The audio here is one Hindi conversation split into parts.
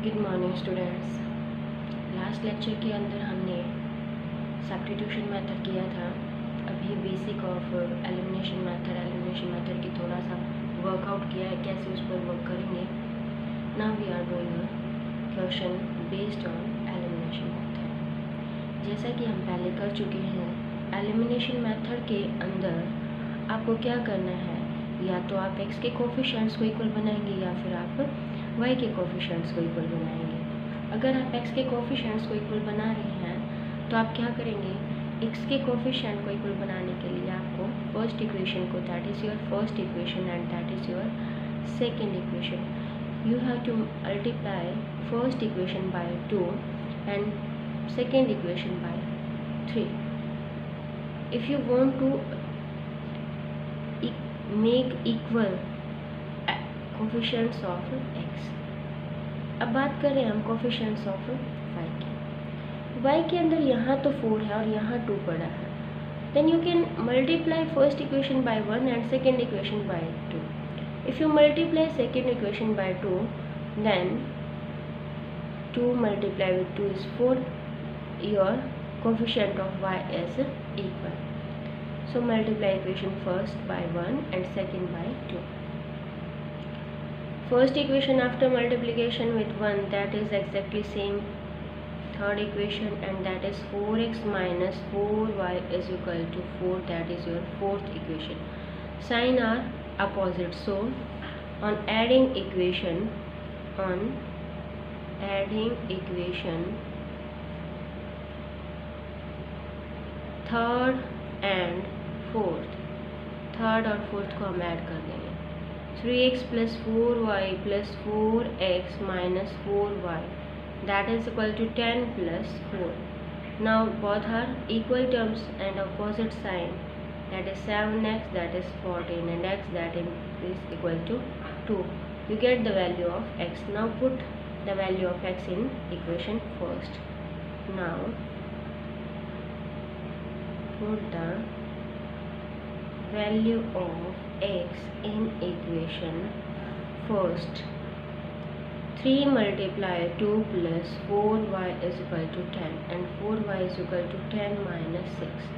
Good morning students. Last lecture के अंदर हमने सब्स्टिट्यूशन मेथड किया था। अभी बेसिक ऑफ एलिमिनेशन मेथड की थोड़ा सा वर्कआउट किया है, कैसे उस पर वर्क करेंगे। Now we are doing a question based on elimination method. जैसा कि हम पहले कर चुके हैं, एलिमिनेशन मेथड के अंदर आपको क्या करना है, या तो आप x के कोफिशिएंट्स को इक्वल बनाएंगे या फिर आप y के कोफिशिएंट्स को इक्वल बनाएंगे। अगर आप x के कोफिशिएंट्स को इक्वल बना रहे हैं तो आप क्या करेंगे, x के कोफिशिएंट को इक्वल बनाने के लिए आपको फर्स्ट इक्वेशन को, that is your first equation and that is your second equation, you have to multiply first equation by 2 and second equation by 3 if you want to make equal coefficients of x। अब बात करें हम coefficients of y की। y के अंदर यहाँ तो 4 है और यहाँ 2 पड़ा है, then you can multiply first equation by 1 and second equation by 2। If you multiply second equation by 2, then 2 multiplied with 2 is 4. Your coefficient of y is equal. So multiply equation first by 1 and second by 2. First equation after multiplication with 1, that is exactly same third equation, and that is 4x minus 4y is equal to 4. That is your fourth equation. Sign are opposite, so on adding equation third and fourth, third और फोर्थ को हम ऐड कर देंगे। 3x plus 4y plus 4x minus 4y, that is equal to 10 plus 4. Now both are equal terms and opposite sign, that is 7x, that is 14, and x, that is equal to 2. You get the value of x. Now put the value of x in equation first. Now put the value of x in equation first. 3 multiply 2 plus 4y is equal to 10 and 4y is equal to 10 minus 6.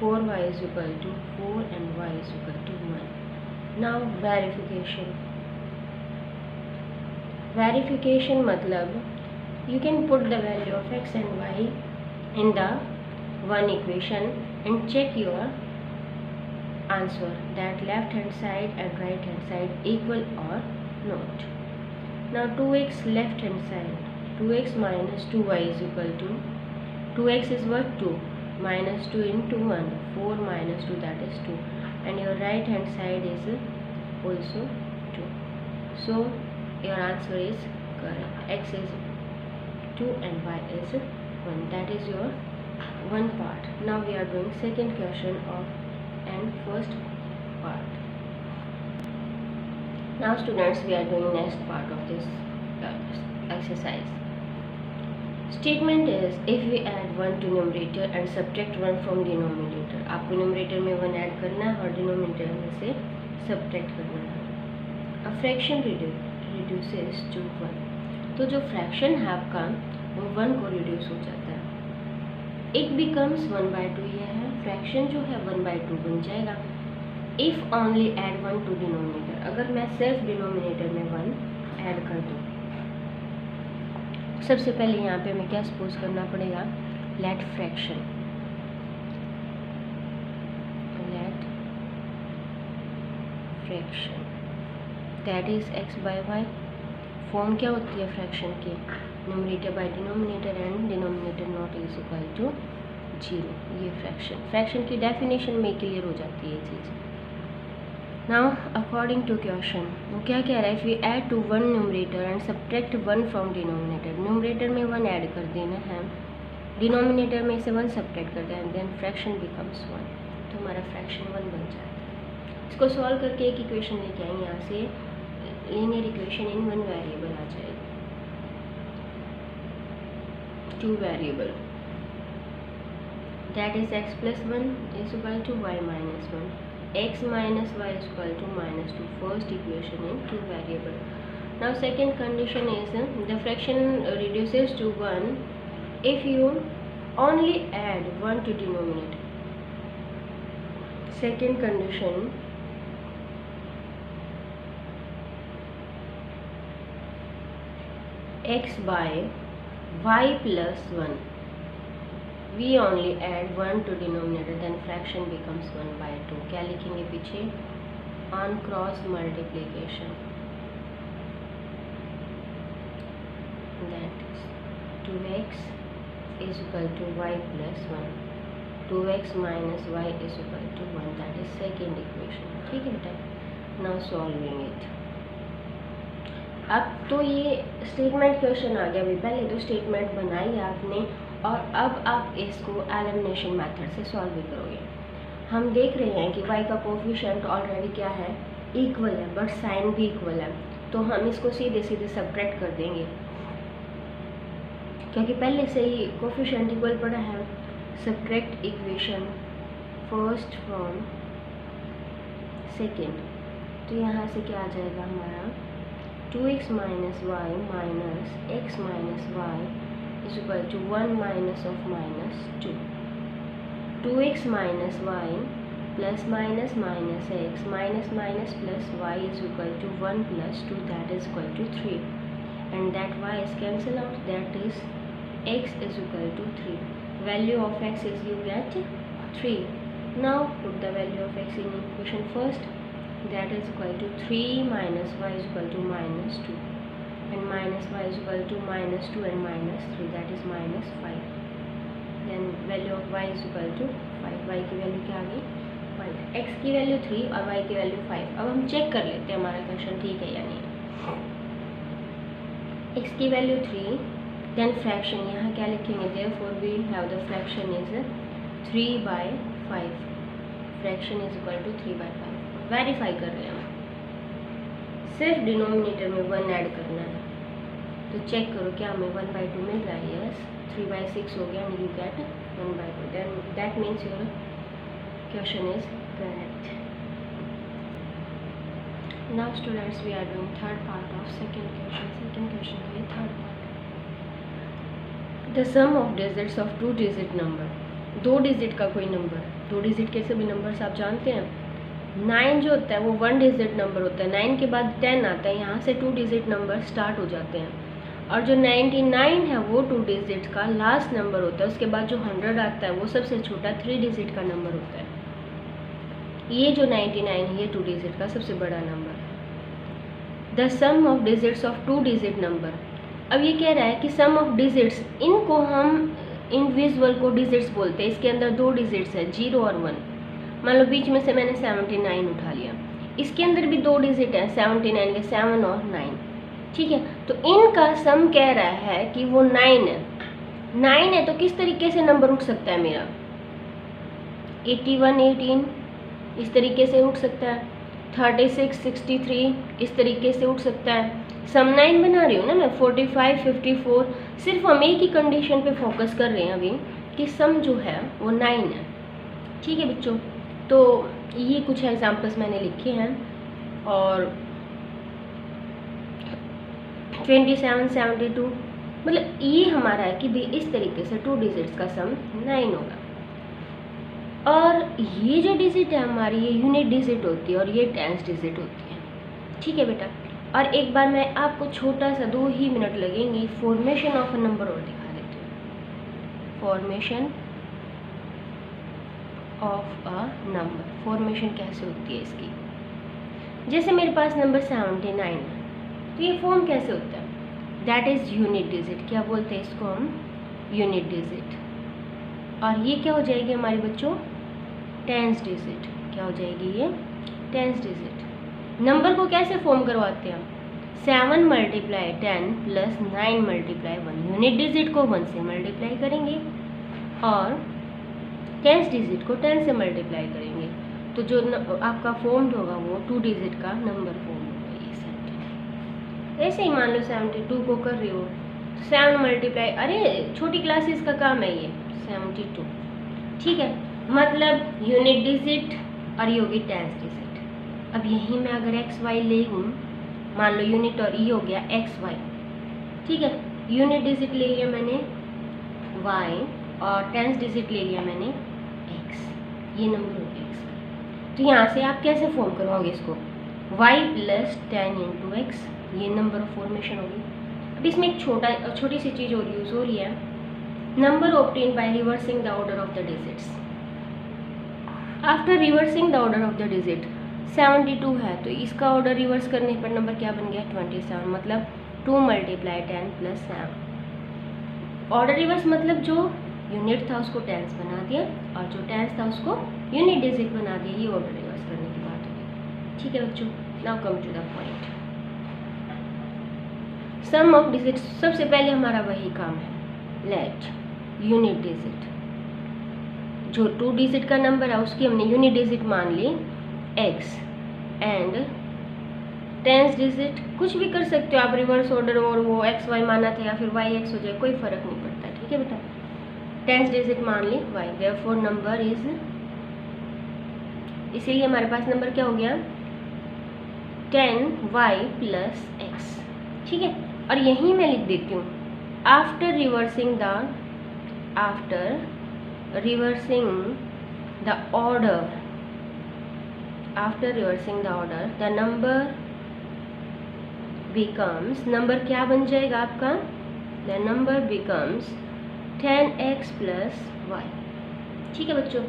4y is equal to 4 and y is equal to 1. Now verification मतलब you can put the value of x and y in the one equation and check your answer, that left hand side and right hand side equal or not. Now 2x left hand side, 2x minus 2y is equal to 2x is what, 2 minus 2 into 1, 4 minus 2, that is 2, and your right hand side is also 2. So your answer is correct. X is 2 and y is 1. That is your one part. Now we are doing second question of and first part. Now students, we are doing next part of this exercise. Statement is, if we add 1 to numerator and subtract 1 from denominator, आपको numerator में 1 ऐड करना है और denominator में से subtract करना है। A fraction reduces to 1, तो जो fraction है आपका वो 1 को reduce हो जाता है। It becomes 1/2, यह है fraction जो है 1/2 बन जाएगा। If only add 1 to denominator, अगर मैं सिर्फ denominator में 1 ऐड कर दूँ, सबसे पहले यहाँ पे हमें क्या सपोज करना पड़ेगा, let fraction that is x by y। Form क्या होती है फ्रैक्शन की, numerator by denominator and denominator not is equal to 0। ये फ्रैक्शन की डेफिनेशन में क्लियर हो जाती है ये चीज़। नाउ अकॉर्डिंग टू क्वेश्चन वो क्या कह रहा है, if we add to 1 numerator and subtract 1 from denominator, numerator में 1 ऐड कर देना है, डिनोमिनेटर में से 1 सब्ट्रैक्ट कर देना, देन फ्रैक्शन बिकम्स 1, तो हमारा फ्रैक्शन 1 बन जाता है। इसको सॉल्व करके एक इक्वेशन लेके आएंगे, यहाँ से लीनियर इक्वेशन इन 1 वेरिएबल आ जाएगी, 2 variable, that is x plus 1 is equal to y minus 1, x minus y is equal to minus 2, first equation in 2 variable. Now second condition is the fraction reduces to 1 if you only add 1 to denominator. Second condition, x by y plus 1, we only add 1 to denominator, then fraction becomes 1 by 2. क्या लिखेंगे पीछे? On cross multiplication, that is 2x is equal to y plus 1, 2x minus y is equal to 1, that is second equation. ठीक है बेटा, now solving it. अब तो ये स्टेटमेंट क्वेश्चन आ गया, अभी पहले तो स्टेटमेंट बनाई आपने और अब आप इसको एलिमिनेशन मेथड से सॉल्व भी करोगे। हम देख रहे हैं कि y का कोफिशिएंट ऑलरेडी क्या है, इक्वल है, बट साइन भी इक्वल है, तो हम इसको सीधे सीधे सब्ट्रैक्ट कर देंगे क्योंकि पहले से ही कोफिशिएंट इक्वल पड़ा है। Subtract equation first from second, तो यहाँ से क्या आ जाएगा हमारा 2x minus y minus x minus y is equal to 1 minus of minus 2, 2x minus y plus minus minus x minus minus plus y is equal to 1 plus 2, that is equal to 3, and that y is cancel out, that is x is equal to 3. Value of x is you get 3. Now put the value of x in equation first, that is equal to 3 minus y is equal to minus 2, and minus y is equal to minus 2 and minus 3, that is minus 5. Then value of y is equal to 5. y की वैल्यू क्या आ गई 5, x की वैल्यू 3 और y की वैल्यू 5. अब हम चेक कर लेते हैं हमारा क्वेश्चन ठीक है या नहीं। x की वैल्यू 3, देन फ्रैक्शन यहाँ क्या लिखेंगे, therefore we have the fraction is 3 by 5, fraction is equal to 3 by 5। Verify कर रहे हैं हम, सिर्फ डिनोमिनेटर में 1 ऐड करना है, तो चेक करो क्या हमें 1 by 2 मिल रहा है, यस 3 by 6 हो गया and you get 1 by 2, then that means your question is correct. Now students, we are doing third part of second question का ये third part। The sum of digits of 2 digit number, 2 digit का कोई नंबर, 2 डिजिट के सभी नंबर्स आप जानते हैं। 9 जो होता है वो 1 डिजिट नंबर होता है, 9 के बाद 10 आता है, यहाँ से 2 डिजिट नंबर स्टार्ट हो जाते हैं, और जो 99 है वो 2 डिजिट का लास्ट नंबर होता है, उसके बाद जो 100 आता है वो सबसे छोटा 3 डिजिट का नंबर होता है। ये जो 99 है ये 2 डिजिट का सबसे बड़ा number. The sum of digits of 2 digit number, अब ये कह रहा है कि सम ऑफ डिजिट्स, इनको हम इंडिविजुअल को डिजिट्स बोलते हैं, इसके अंदर 2 डिजिट्स है 0 और 1, मान लो बीच में से मैंने 79 उठा लिया, इसके अंदर भी 2 डिजिट है 79 के, 7 और 9, ठीक है, तो इनका सम कह रहा है कि वो 9 है। 9 है तो किस तरीके से नंबर उठ सकता है मेरा, 81 18 इस तरीके से उठ सकता है, 36 63 इस तरीके से उठ सकता है। सम 9 बना रही हूँ ना मैं, 45 54, सिर्फ हम एक ही कंडीशन पे फोकस कर रहे हैं अभी कि सम जो है वो 9 है, ठीक है बच्चों। तो ये कुछ एग्जांपल्स मैंने लिखे हैं, और 27 72, मतलब ये हमारा है कि भी इस तरीके से 2 डिजिट्स का सम 9 होगा। और ये जो डिजिट है हमारी ये यूनिट डिजिट होती है और ये टेंस डिजिट होती है, ठीक है बेटा। और एक बार मैं आपको छोटा सा 2 ही मिनट लगेंगे फॉर्मेशन ऑफ अ नंबर और दिखा देती हूँ। Formation of a number, formation कैसे होती है इसकी, जैसे मेरे पास नंबर 79 है, तो ये फॉर्म कैसे होता है, दैट इज़ यूनिट डिजिट। क्या बोलते हैं इसको हम, यूनिट डिजिट। और ये क्या हो जाएगी हमारे बच्चों, टेंस डिजिट। क्या हो जाएगी ये, टेंस डिजिट। नंबर को कैसे फॉर्म करवाते हैं हम, 7 multiply 10 plus 9 multiply 1, unit digit को 1 से मल्टीप्लाई करेंगे और टेंस डिजिट को 10 से मल्टीप्लाई करेंगे, तो जो आपका फॉर्म्ड होगा वो 2 डिजिट का नंबर फॉर्म होगा, ये 70। ऐसे ही मान लो 72 को कर रही हो, 7 मल्टीप्लाई, अरे छोटी क्लासेस का काम है ये, 72, ठीक है, मतलब यूनिट डिजिट और ये होगी टेंस डिजिट। अब यहीं मैं अगर एक्स वाई ले हूँ मान लो यूनिट और ई हो गया एक्स वाई, ठीक है। यूनिट डिजिट ले लिया मैंने वाई और टेंस डिजिट ले लिया मैंने एक्स, ये नंबर हो गया एक्स। तो यहाँ से आप कैसे फॉर्म करवाओगे इसको, वाई प्लस 10 इंटू एक्स, ये नंबर ऑफ फॉर्मेशन होगी। अब इसमें एक छोटी सी चीज़ और यूज़ हो रही है, number obtain by reversing the order of the digits. After reversing the order of the digit 72 है, तो इसका ऑर्डर रिवर्स करने पर नंबर क्या बन गया 27, मतलब 2 मल्टीप्लाई 10 प्लस 7। ऑर्डर रिवर्स मतलब जो यूनिट था उसको टेंस बना दिया और जो टेंस था उसको यूनिट डिजिट बना दिया, ये ऑर्डर रिवर्स करने की बात होगी, ठीक है बच्चों। Now come to the point, sum of digit. सबसे पहले हमारा वही काम है, लेट यूनिट डिजिट, जो 2 डिजिट का नंबर है उसकी हमने यूनिट डिजिट मान ली x, एंड टेंस डिजिट कुछ भी कर सकते हो आप रिवर्स ऑर्डर, और वो एक्स वाई माना था या फिर वाई एक्स हो जाए, कोई फर्क नहीं पड़ता, ठीक है बेटा। टेंस डिजिट मान ली y, देयरफॉर नंबर इज, इसीलिए हमारे पास नंबर क्या हो गया 10y प्लस x, ठीक है। और यहीं मैं लिख देती हूँ after reversing the order, after reversing the order the number becomes, number क्या बन जाएगा आपका, the number becomes 10x plus y, ठीक है बच्चों।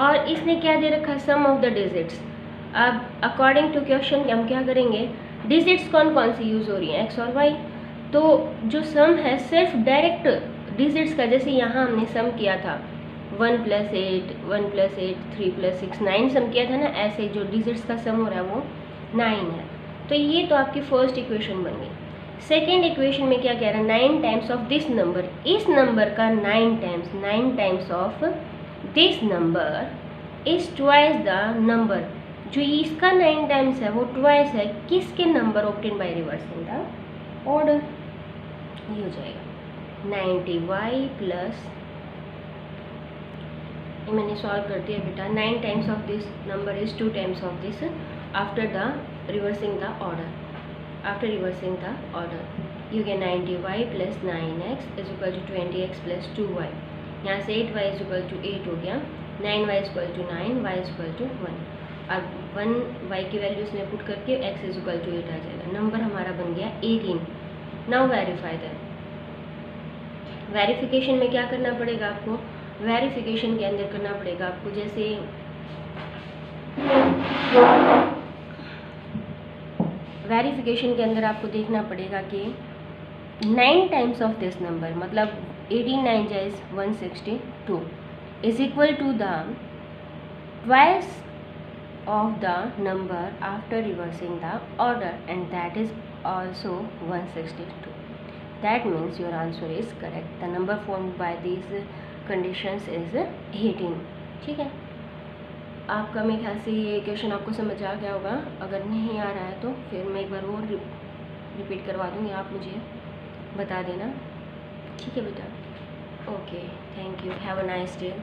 और इसने क्या दे रखा, सम ऑफ द डिजिट्स। अब अकॉर्डिंग टू क्वेश्चन हम क्या करेंगे, डिजिट्स कौन कौन सी यूज़ हो रही हैं x और y, तो जो सम है सिर्फ डायरेक्ट डिजिट्स का, जैसे यहाँ हमने सम किया था 1 + 8 1 + 8 3 + 6 9 सम किया था ना, ऐसे जो डिजिट्स का सम हो रहा है वो 9 है। तो ये तो आपकी फर्स्ट इक्वेशन बन गई। सेकेंड इक्वेशन में क्या कह रहा है, 9 टाइम्स ऑफ दिस नंबर, इस नंबर का 9 times of this number is twice the number, जो इसका 9 टाइम्स है वो ट्वाइस है किसके number obtain by reversing the order, ये हो जाएगा 90y प्लस, ये मैंने सॉल्व कर दिया बेटा, 9 times of this number is 2 times of this after the reversing the order, after reversing the order you get 90y plus 9x is equal to 20x plus 2y, यहाँ से 8y इज इक्वल टू 8 हो गया, 9y is equal to 9, y is equal to 1। अब 1y की वैल्यू इसमें पुट करके x इज इक्वल टू 8 आ जाएगा, नंबर हमारा बन गया 18। Now verify that. वेरिफिकेशन में क्या करना पड़ेगा आपको, वेरिफिकेशन के अंदर करना पड़ेगा आपको, जैसे वेरिफिकेशन के अंदर आपको देखना पड़ेगा कि 9 टाइम्स ऑफ दिस नंबर, मतलब 18 9 जाइज 162 is equal to the twice of the number after reversing the order, and that is also 162. That means your answer is correct. The number formed by these conditions is 18, ठीक है। आपका मेरे ख्याल से ये क्वेश्चन आपको समझ आ गया होगा, अगर नहीं आ रहा है तो फिर मैं एक बार और रिपीट करवा दूँगी, आप मुझे बता देना, ठीक है बेटा। Okay, thank you, have a nice day.